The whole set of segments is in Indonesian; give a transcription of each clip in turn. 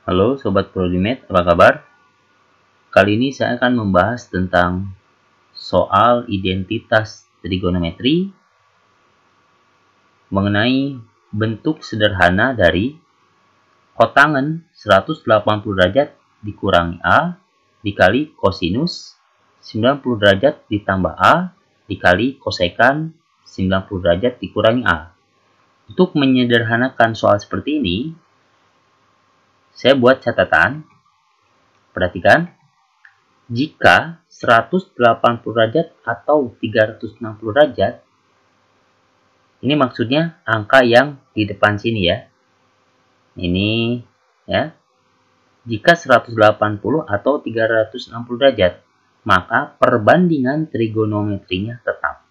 Halo Sobat Prodimed, apa kabar? Kali ini saya akan membahas tentang soal identitas trigonometri mengenai bentuk sederhana dari kotangen 180 derajat dikurangi A dikali kosinus 90 derajat ditambah A dikali kosekan 90 derajat dikurangi A. Untuk menyederhanakan soal seperti ini, saya buat catatan. Perhatikan, jika 180 derajat atau 360 derajat, ini maksudnya angka yang di depan sini ya. Ini ya. Jika 180 atau 360 derajat, maka perbandingan trigonometrinya tetap.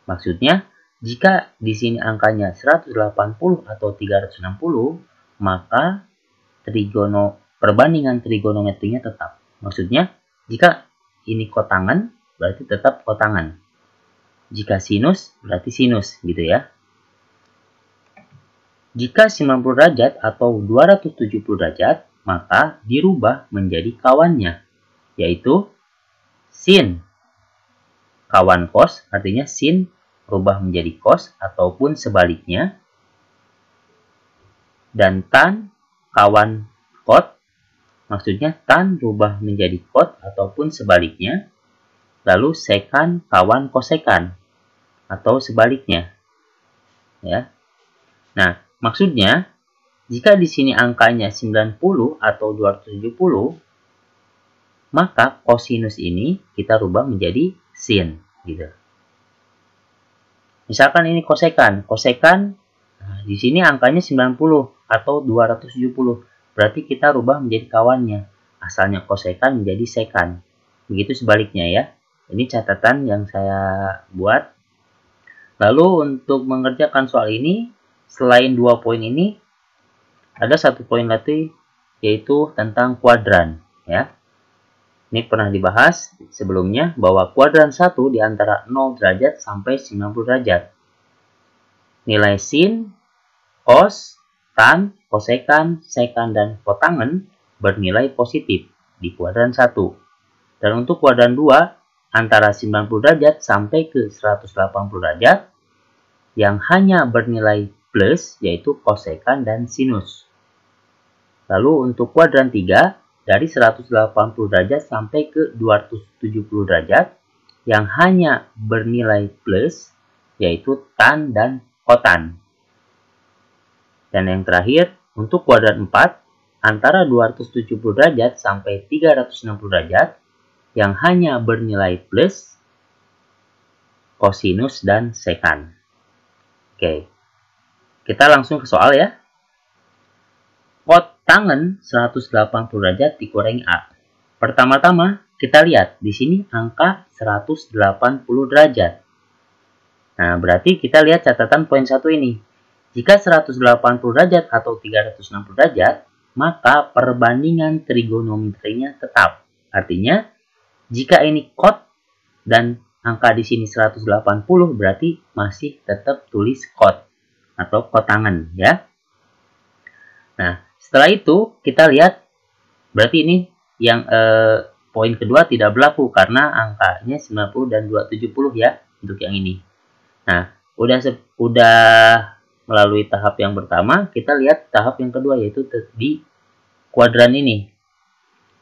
Maksudnya, jika di sini angkanya 180 atau 360, maka perbandingan trigonometrinya tetap. Maksudnya, jika ini kotangan, berarti tetap kotangan. Jika sinus, berarti sinus, gitu ya. Jika 90 derajat atau 270 derajat, maka dirubah menjadi kawannya, yaitu sin. Kawan cos, artinya sin rubah menjadi cos, ataupun sebaliknya. Dan tan, kawan cot, maksudnya tan rubah menjadi cot ataupun sebaliknya. Lalu sekan kawan kosekan atau sebaliknya. Ya. Nah, maksudnya jika di sini angkanya 90 atau 270, maka kosinus ini kita rubah menjadi sin, gitu. Misalkan ini kosekan. Kosekan di sini angkanya 90 atau 270. Berarti kita rubah menjadi kawannya. Asalnya kosekan menjadi sekan. Begitu sebaliknya ya. Ini catatan yang saya buat. Lalu untuk mengerjakan soal ini, selain 2 poin ini, ada 1 poin lagi, yaitu tentang kuadran. Ya. Ini pernah dibahas sebelumnya bahwa kuadran 1 di antara 0 derajat sampai 90 derajat. Nilai sin, cos, tan, kosekan, sekan, dan kotangen bernilai positif di kuadran 1. Dan untuk kuadran 2, antara 90 derajat sampai ke 180 derajat, yang hanya bernilai plus, yaitu kosekan dan sinus. Lalu untuk kuadran 3, dari 180 derajat sampai ke 270 derajat, yang hanya bernilai plus, yaitu tan dan kotan. Dan yang terakhir, untuk kuadran 4, antara 270 derajat sampai 360 derajat, yang hanya bernilai plus, kosinus, dan sekan. Oke, kita langsung ke soal ya. Kotangen 180 derajat dikurangi A. Pertama-tama, kita lihat di sini angka 180 derajat. Nah, berarti kita lihat catatan poin 1 ini. Jika 180 derajat atau 360 derajat, maka perbandingan trigonometrinya tetap. Artinya, jika ini cot dan angka di sini 180, berarti masih tetap tulis cot atau kotangen ya. Nah, setelah itu kita lihat berarti ini yang poin kedua tidak berlaku karena angkanya 90 dan 270 ya untuk yang ini. Nah, udah melalui tahap yang pertama, kita lihat tahap yang kedua yaitu di kuadran ini.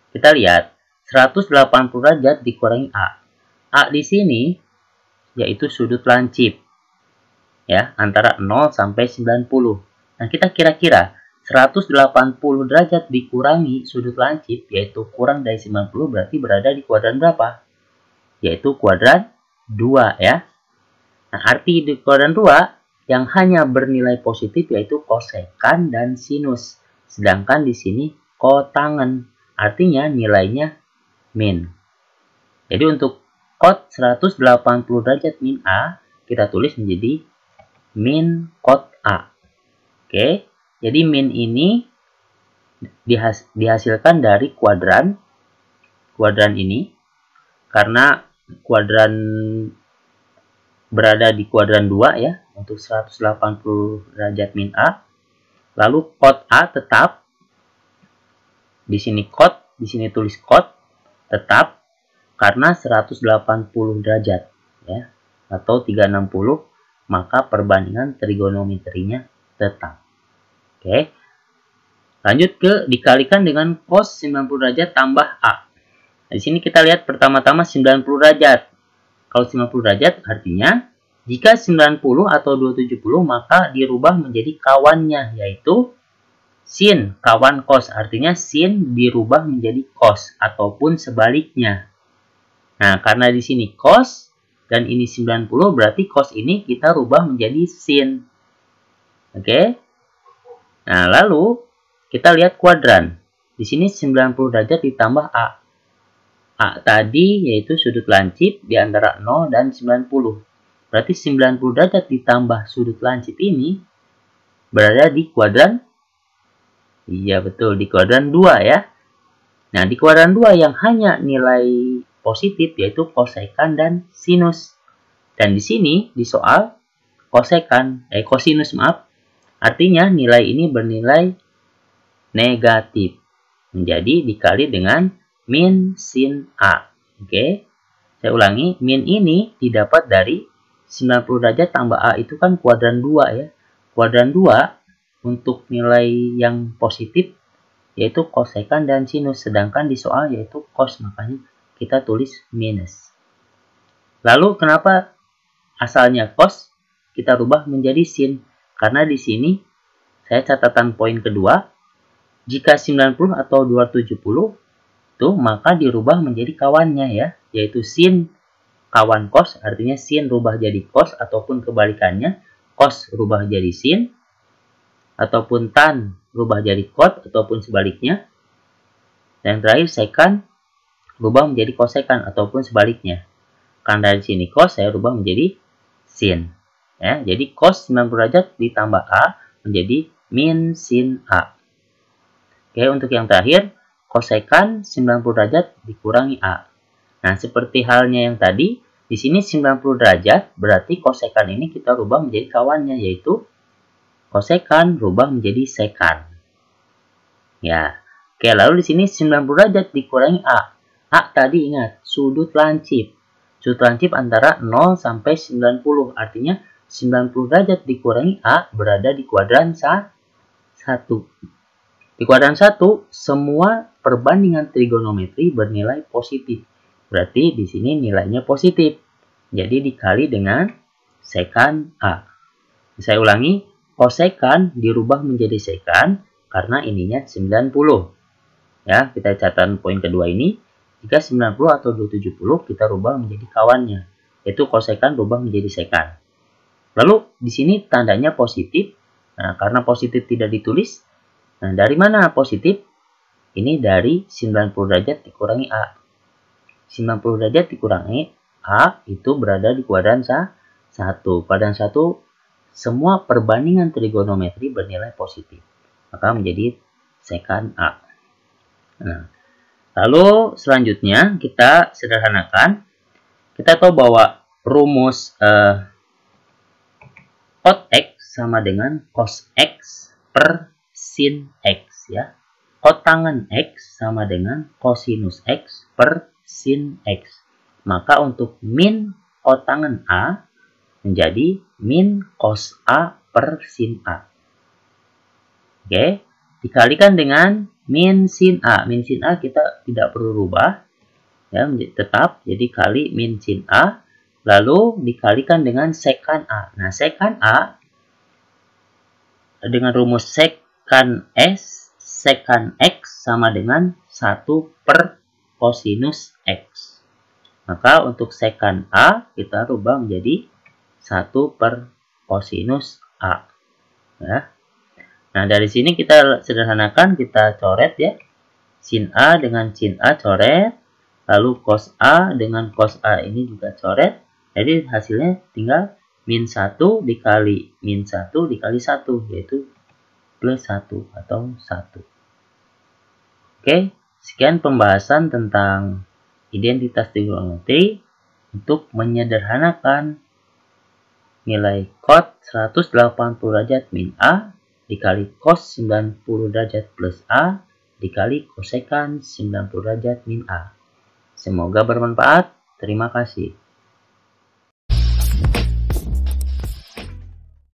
Kita lihat 180 derajat dikurangi A. A di sini yaitu sudut lancip. Ya, antara 0 sampai 90. Nah, kita kira-kira 180 derajat dikurangi sudut lancip, yaitu kurang dari 90, berarti berada di kuadran berapa? Yaitu kuadran 2 ya. Nah, arti di kuadran 2 yang hanya bernilai positif yaitu kosekan dan sinus. Sedangkan di sini kotangen, artinya nilainya min. Jadi untuk cot 180 derajat min A, kita tulis menjadi min cot A. Oke. Jadi min ini dihasilkan dari kuadran ini karena kuadran berada di kuadran 2 ya untuk 180 derajat min A. Lalu cot A tetap Di sini cos, di sini tulis cos tetap karena 180 derajat ya atau 360, maka perbandingan trigonometrinya tetap. Oke. Lanjut ke dikalikan dengan cos 90 derajat tambah A. Nah, di sini kita lihat pertama-tama 90 derajat. Kalau 90 derajat artinya jika 90 atau 270 maka dirubah menjadi kawannya, yaitu sin kawan cos. Artinya sin dirubah menjadi cos ataupun sebaliknya. Nah, karena di sini cos dan ini 90, berarti cos ini kita rubah menjadi sin. Oke. Nah, lalu kita lihat kuadran. Di sini 90 derajat ditambah A. A tadi yaitu sudut lancip di antara 0 dan 90. Berarti 90 derajat ditambah sudut lancip ini berada di kuadran. Iya betul, di kuadran 2 ya. Nah, di kuadran 2 yang hanya nilai positif yaitu kosekan dan sinus. Dan di sini di soal kosinus artinya nilai ini bernilai negatif. Menjadi dikali dengan min sin A. Oke. Saya ulangi, min ini didapat dari 90 derajat tambah A itu kan kuadran 2 ya. Kuadran 2 untuk nilai yang positif yaitu kosekan dan sinus, sedangkan di soal yaitu cos, makanya kita tulis minus. Lalu kenapa asalnya cos kita rubah menjadi sin? Karena di sini saya catatan poin kedua, jika 90 atau 270 tuh maka dirubah menjadi kawannya ya, yaitu sin kawan cos, artinya sin rubah jadi cos ataupun kebalikannya, cos rubah jadi sin ataupun tan rubah jadi cot ataupun sebaliknya. Dan terakhir sekan rubah menjadi kosekan ataupun sebaliknya. Karena dari sini cos saya rubah menjadi sin. Ya, jadi cos 90 derajat ditambah A menjadi min sin A. Oke, untuk yang terakhir, kosekan 90 derajat dikurangi A. Nah, seperti halnya yang tadi, di sini 90 derajat berarti kosekan ini kita rubah menjadi kawannya, yaitu kosekan rubah menjadi sekan. Ya. Oke, lalu di sini 90 derajat dikurangi A. A tadi ingat, sudut lancip. Sudut lancip antara 0 sampai 90. Artinya 90 derajat dikurangi A berada di kuadran 1. Di kuadran 1, semua perbandingan trigonometri bernilai positif. Berarti di sini nilainya positif. Jadi dikali dengan sekan A. Saya ulangi, kosekan dirubah menjadi sekan karena ininya 90. Ya, kita catat poin kedua ini. Jika 90 atau 270 kita rubah menjadi kawannya, yaitu kosekan rubah menjadi sekan. Lalu di sini tandanya positif. Nah, karena positif tidak ditulis. Nah, dari mana positif? Ini dari 90 derajat dikurangi A. 90 derajat dikurangi A itu berada di kuadran 1. Kuadran 1 semua perbandingan trigonometri bernilai positif. Maka menjadi sekan A. Nah, lalu selanjutnya kita sederhanakan. Kita tahu bahwa rumus cot X sama dengan cos X per sin X ya. Kotangan X sama dengan cosinus X per sin X. Maka untuk min kotangan A menjadi min cos A per sin A. Oke, dikalikan dengan min sin A. Min sin A kita tidak perlu rubah. Ya, tetap jadi kali min sin A. Lalu dikalikan dengan sekan A. Nah, sekan A dengan rumus sekan S, sekan X sama dengan 1 per cosinus X. Maka untuk sekan A kita rubah menjadi 1 per cosinus A. Ya. Nah, dari sini kita sederhanakan, kita coret ya. Sin A dengan sin A coret. Lalu cos A dengan cos A ini juga coret. Jadi hasilnya tinggal min 1 dikali min 1 dikali 1, yaitu plus 1 atau 1. Oke, sekian pembahasan tentang identitas trigonometri untuk menyederhanakan nilai cot 180 derajat min A dikali cos 90 derajat plus A dikali kosekan 90 derajat min A. Semoga bermanfaat. Terima kasih.